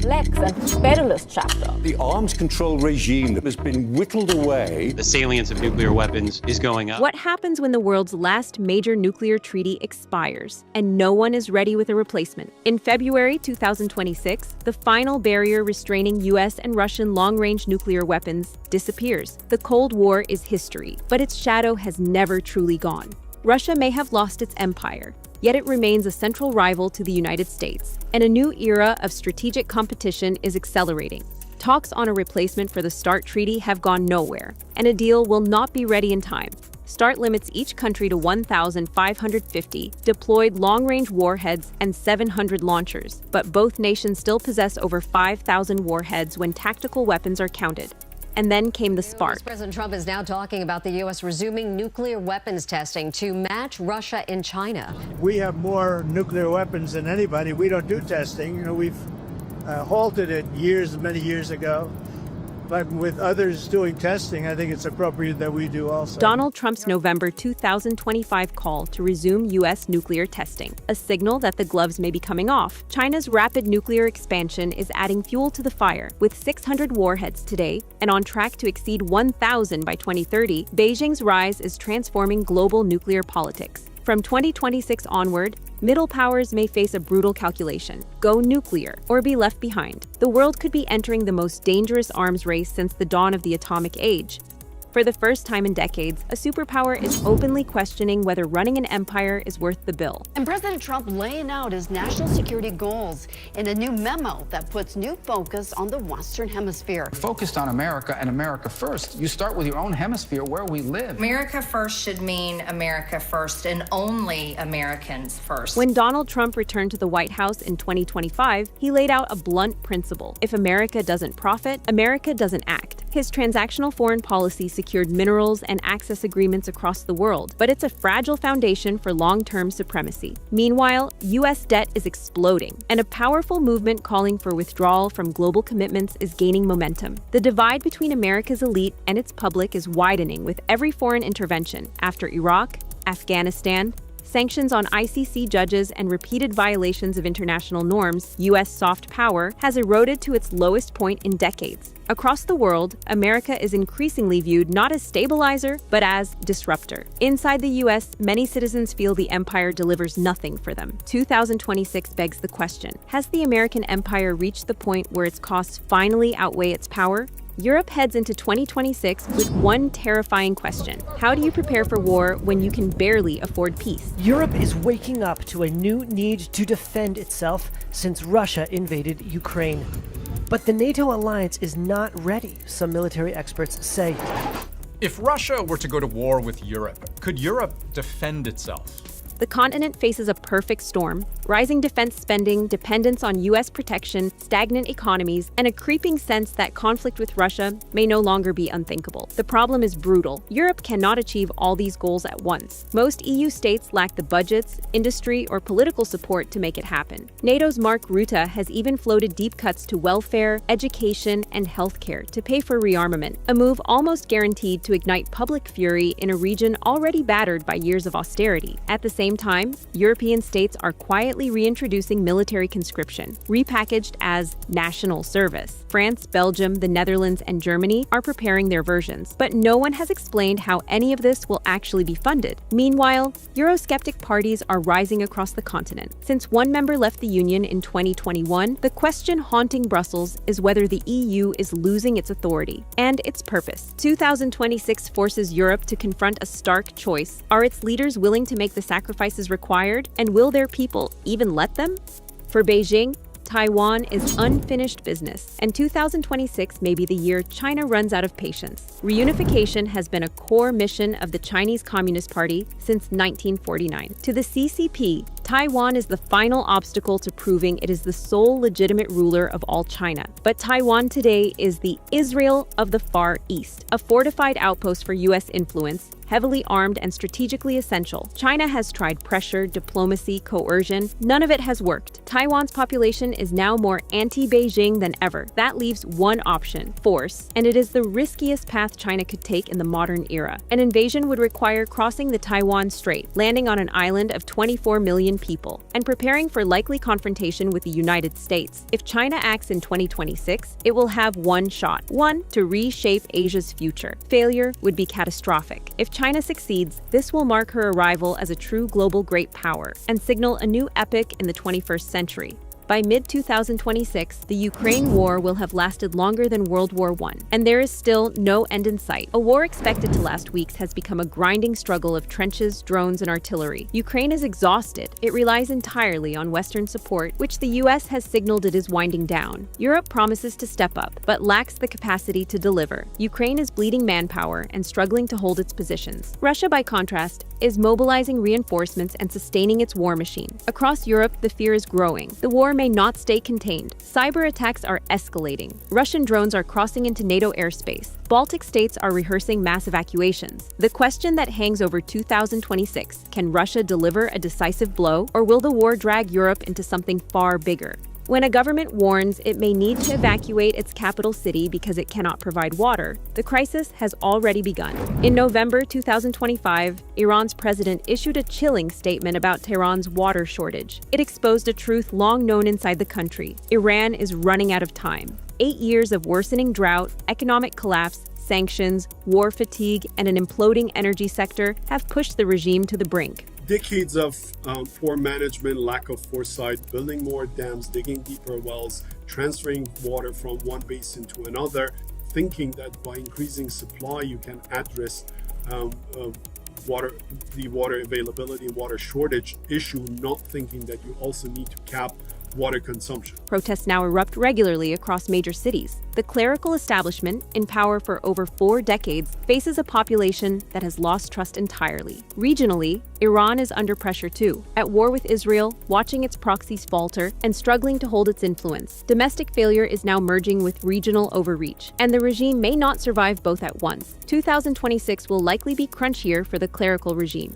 complex and perilous chapter. The arms control regime has been whittled away. The salience of nuclear weapons is going up. What happens when the world's last major nuclear treaty expires and no one is ready with a replacement? In February 2026, the final barrier restraining US and Russian long-range nuclear weapons disappears. The Cold War is history, but its shadow has never truly gone. Russia may have lost its empire, yet it remains a central rival to the United States, and a new era of strategic competition is accelerating. Talks on a replacement for the START treaty have gone nowhere, and a deal will not be ready in time. START limits each country to 1,550 deployed long-range warheads and 700 launchers, but both nations still possess over 5,000 warheads when tactical weapons are counted. And then came the spark. President Trump is now talking about the U.S. resuming nuclear weapons testing to match Russia and China. We have more nuclear weapons than anybody. We don't do testing. You know, we've halted it many years ago. But with others doing testing, I think it's appropriate that we do also. Donald Trump's November 2025 call to resume U.S. nuclear testing, a signal that the gloves may be coming off. China's rapid nuclear expansion is adding fuel to the fire. With 600 warheads today and on track to exceed 1,000 by 2030, Beijing's rise is transforming global nuclear politics. From 2026 onward, middle powers may face a brutal calculation: go nuclear or be left behind. The world could be entering the most dangerous arms race since the dawn of the atomic age. For the first time in decades, a superpower is openly questioning whether running an empire is worth the bill. And President Trump laying out his national security goals in a new memo that puts new focus on the Western Hemisphere. Focused on America and America first. You start with your own hemisphere where we live. America first should mean America first and only Americans first. When Donald Trump returned to the White House in 2025, he laid out a blunt principle: if America doesn't profit, America doesn't act. His transactional foreign policy secured minerals and access agreements across the world, but it's a fragile foundation for long-term supremacy. Meanwhile, U.S. debt is exploding, and a powerful movement calling for withdrawal from global commitments is gaining momentum. The divide between America's elite and its public is widening with every foreign intervention. After Iraq, Afghanistan, sanctions on ICC judges, and repeated violations of international norms, U.S. soft power has eroded to its lowest point in decades. Across the world, America is increasingly viewed not as stabilizer, but as disruptor. Inside the U.S., many citizens feel the empire delivers nothing for them. 2026 begs the question: has the American empire reached the point where its costs finally outweigh its power? Europe heads into 2026 with one terrifying question: how do you prepare for war when you can barely afford peace? Europe is waking up to a new need to defend itself since Russia invaded Ukraine. But the NATO alliance is not ready, some military experts say. If Russia were to go to war with Europe, could Europe defend itself? The continent faces a perfect storm: rising defense spending, dependence on U.S. protection, stagnant economies, and a creeping sense that conflict with Russia may no longer be unthinkable. The problem is brutal. Europe cannot achieve all these goals at once. Most EU states lack the budgets, industry, or political support to make it happen. NATO's Mark Rutte has even floated deep cuts to welfare, education, and healthcare to pay for rearmament, a move almost guaranteed to ignite public fury in a region already battered by years of austerity. At the same time, European states are quietly reintroducing military conscription, repackaged as national service. France, Belgium, the Netherlands, and Germany are preparing their versions, but no one has explained how any of this will actually be funded. Meanwhile, Eurosceptic parties are rising across the continent. Since one member left the Union in 2021, the question haunting Brussels is whether the EU is losing its authority and its purpose. 2026 forces Europe to confront a stark choice. Are its leaders willing to make the sacrifices required, and will their people even let them? For Beijing, Taiwan is unfinished business, and 2026 may be the year China runs out of patience. Reunification has been a core mission of the Chinese Communist Party since 1949. To the CCP, Taiwan is the final obstacle to proving it is the sole legitimate ruler of all China. But Taiwan today is the Israel of the Far East, a fortified outpost for U.S. influence, heavily armed and strategically essential. China has tried pressure, diplomacy, coercion. None of it has worked. Taiwan's population is now more anti-Beijing than ever. That leaves one option: force, and it is the riskiest path China could take in the modern era. An invasion would require crossing the Taiwan Strait, landing on an island of 24 million billion people, and preparing for likely confrontation with the United States. If China acts in 2026, it will have one shot: one, to reshape Asia's future. Failure would be catastrophic. If China succeeds, this will mark her arrival as a true global great power and signal a new epoch in the 21st century. By mid-2026, the Ukraine war will have lasted longer than World War I, and there is still no end in sight. A war expected to last weeks has become a grinding struggle of trenches, drones, and artillery. Ukraine is exhausted. It relies entirely on Western support, which the US has signaled it is winding down. Europe promises to step up, but lacks the capacity to deliver. Ukraine is bleeding manpower and struggling to hold its positions. Russia, by contrast, is mobilizing reinforcements and sustaining its war machine. Across Europe, the fear is growing. The war may not stay contained. Cyber attacks are escalating. Russian drones are crossing into NATO airspace. Baltic states are rehearsing mass evacuations. The question that hangs over 2026: can Russia deliver a decisive blow, or will the war drag Europe into something far bigger? When a government warns it may need to evacuate its capital city because it cannot provide water, the crisis has already begun. In November 2025, Iran's president issued a chilling statement about Tehran's water shortage. It exposed a truth long known inside the country: Iran is running out of time. 8 years of worsening drought, economic collapse, sanctions, war fatigue, and an imploding energy sector have pushed the regime to the brink. Decades of poor management, lack of foresight, building more dams, digging deeper wells, transferring water from one basin to another, thinking that by increasing supply you can address the water availability and water shortage issue, not thinking that you also need to cap water consumption. Protests now erupt regularly across major cities. The clerical establishment, in power for over 4 decades, faces a population that has lost trust entirely. Regionally, Iran is under pressure too, at war with Israel, watching its proxies falter, and struggling to hold its influence. Domestic failure is now merging with regional overreach, and the regime may not survive both at once. 2026 will likely be crunchier for the clerical regime.